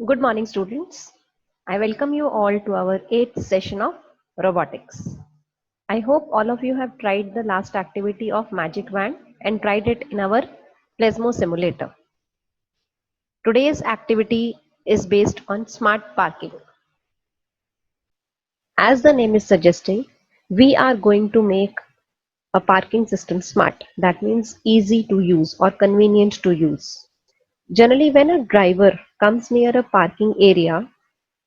Good morning, students. I welcome you all to our 8th session of robotics. I hope all of you have tried the last activity of Magic Wand and tried it in our Plasmo simulator. Today's activity is based on smart parking. As the name is suggesting, we are going to make a parking system smart. That means easy to use or convenient to use. Generally, when a driver comes near a parking area,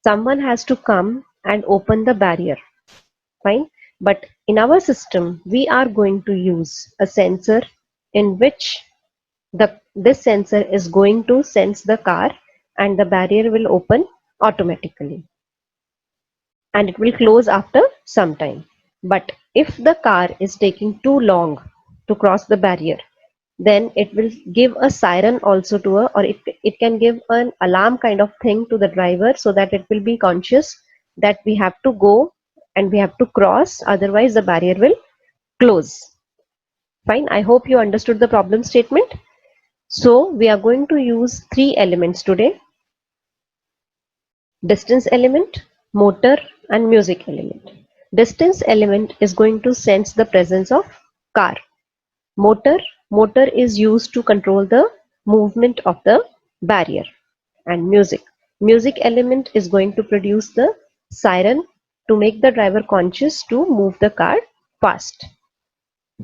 someone has to come and open the barrier. Fine. But in our system, we are going to use a sensor in which this sensor is going to sense the car and the barrier will open automatically and it will close after some time. But if the car is taking too long to cross the barrier, then it will give a siren also to or it can give an alarm kind of thing to the driver so that it will be conscious that we have to go and we have to cross, otherwise the barrier will close. Fine, I hope you understood the problem statement. So we are going to use three elements today: distance element, motor and music element. Distance element is going to sense the presence of car. Motor is used to control the movement of the barrier. And music element is going to produce the siren to make the driver conscious to move the car fast.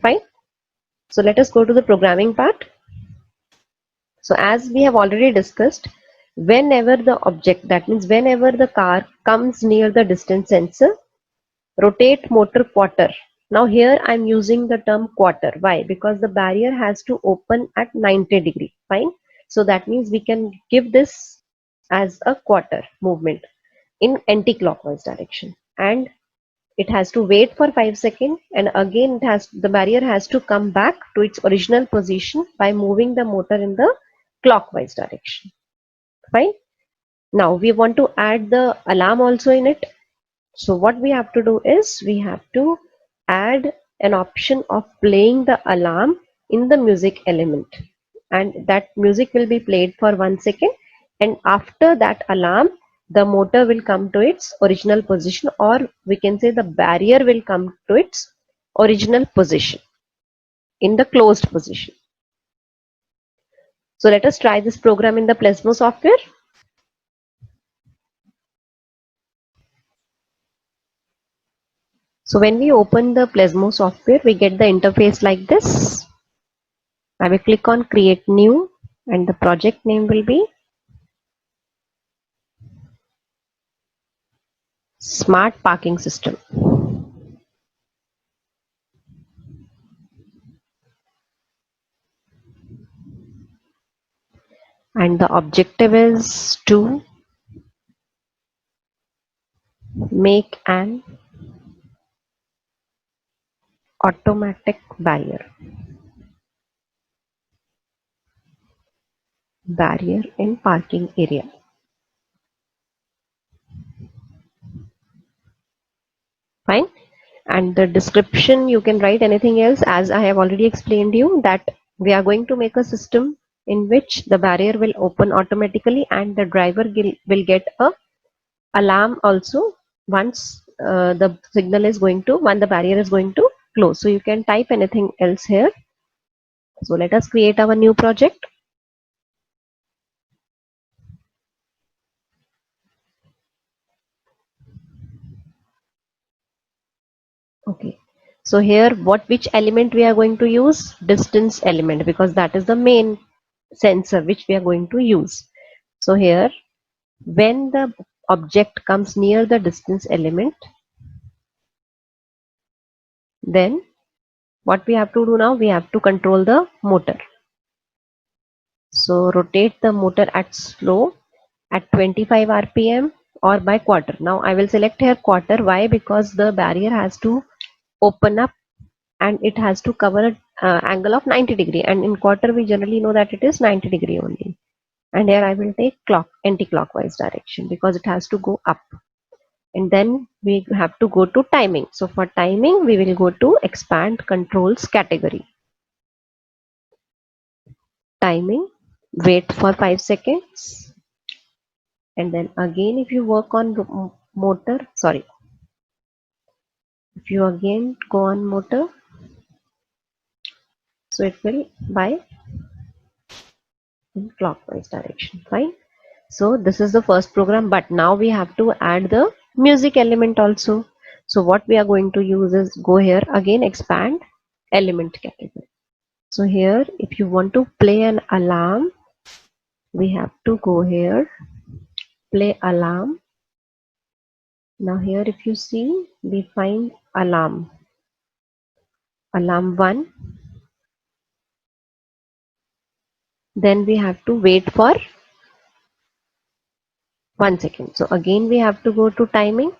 Fine. So let us go to the programming part. So as we have already discussed, whenever the object, that means whenever the car comes near the distance sensor, rotate motor quarter. Now here I am using the term quarter. Why? Because the barrier has to open at 90 degree. Fine. So that means we can give this as a quarter movement in anti-clockwise direction, and it has to wait for 5 seconds, and again the barrier has to come back to its original position by moving the motor in the clockwise direction. Fine. Now we want to add the alarm also in it. So what we have to do is we have to add an option of playing the alarm in the music element, and that music will be played for 1 second, and after that alarm the motor will come to its original position, or we can say the barrier will come to its original position in the closed position. So let us try this program in the Plasmo software. So when we open the Plasmo software, we get the interface like this. I will click on create new and the project name will be smart parking system. And the objective is to make an automatic barrier in parking area. Fine. And the description, you can write anything else, as I have already explained you that we are going to make a system in which the barrier will open automatically and the driver will get a alarm also once the signal is going to, when the barrier is going to close. So you can type anything else here. So let us create our new project. Okay, so here which element we are going to use? Distance element, because that is the main sensor which we are going to use. So here, when the object comes near the distance element, then what we have to do now? We have to control the motor. So rotate the motor at slow at 25 rpm or by quarter. Now I will select here quarter. Why? Because the barrier has to open up and it has to cover an angle of 90 degree, and in quarter we generally know that it is 90 degree only. And here I will take anti-clockwise direction because it has to go up. And then we have to go to timing. So for timing we will go to expand controls category. Timing, wait for 5 seconds. And then again, if you work on motor, sorry, if you again go on motor, so it will by in clockwise direction. Fine. So this is the first program, but now we have to add the music element also. So what we are going to use is go here again, expand element category. So here, if you want to play an alarm, we have to go here, play alarm. Now here, if you see, we find alarm 1. Then we have to wait for 1 second. So again, we have to go to timing.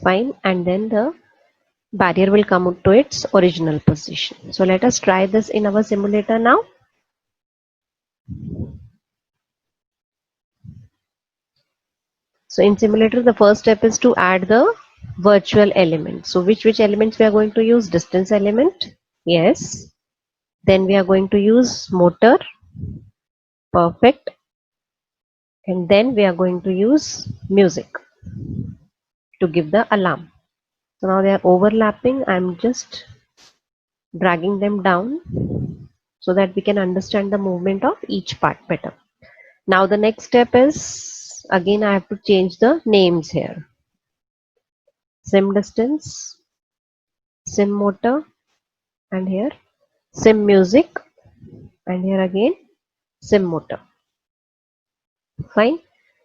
Fine. And then the barrier will come to its original position. So let us try this in our simulator now. So in simulator, the first step is to add the virtual element. So which elements we are going to use? Distance element. Yes. Then we are going to use motor. Perfect. And then we are going to use music to give the alarm. So now they are overlapping. I'm just dragging them down so that we can understand the movement of each part better. Now the next step is, again I have to change the names here. Sim distance, sim motor, and here sim music, and here again sim motor. Fine.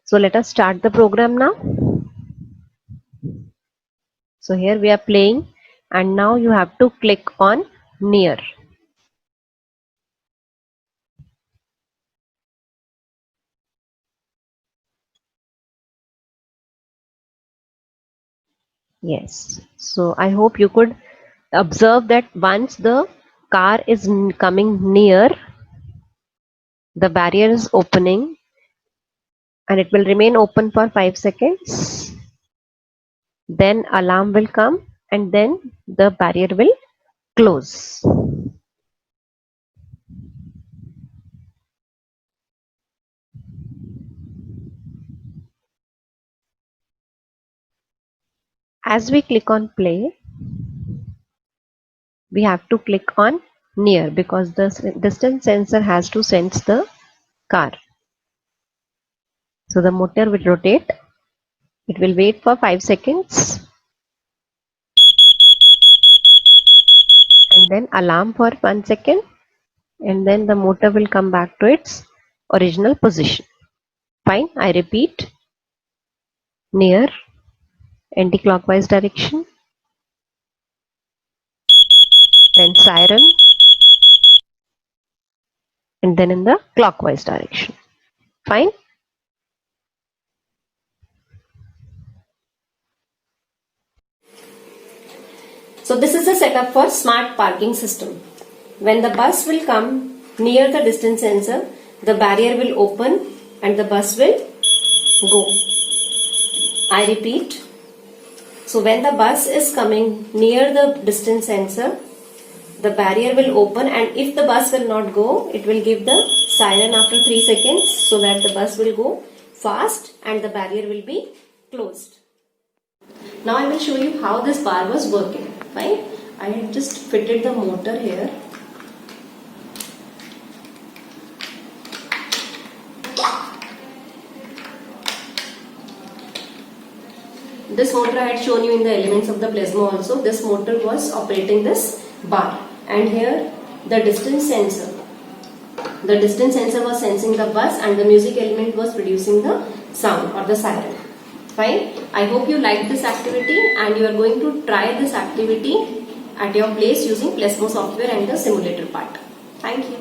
So let us start the program now. So here we are playing, and now you have to click on near. Yes. So I hope you could observe that once the car is coming near, the barrier is opening and it will remain open for 5 seconds. Then alarm will come and then the barrier will close. As we click on play, we have to click on near because the distance sensor has to sense the car. So the motor will rotate. It will wait for 5 seconds and then alarm for 1 second, and then the motor will come back to its original position. Fine. I repeat, near, anti-clockwise direction, then siren, and then in the clockwise direction. Fine. So this is a setup for smart parking system. When the bus will come near the distance sensor, the barrier will open and the bus will go. I repeat. So when the bus is coming near the distance sensor, the barrier will open, and if the bus will not go, it will give the siren after 3 seconds so that the bus will go fast and the barrier will be closed. Now I will show you how this bar was working. Fine. I have just fitted the motor here. This motor I had shown you in the elements of the plasma also. This motor was operating this bar, and here the distance sensor. The distance sensor was sensing the bus and the music element was producing the sound or the siren. Fine. I hope you liked this activity and you are going to try this activity at your place using Plasmo software and the simulator part. Thank you.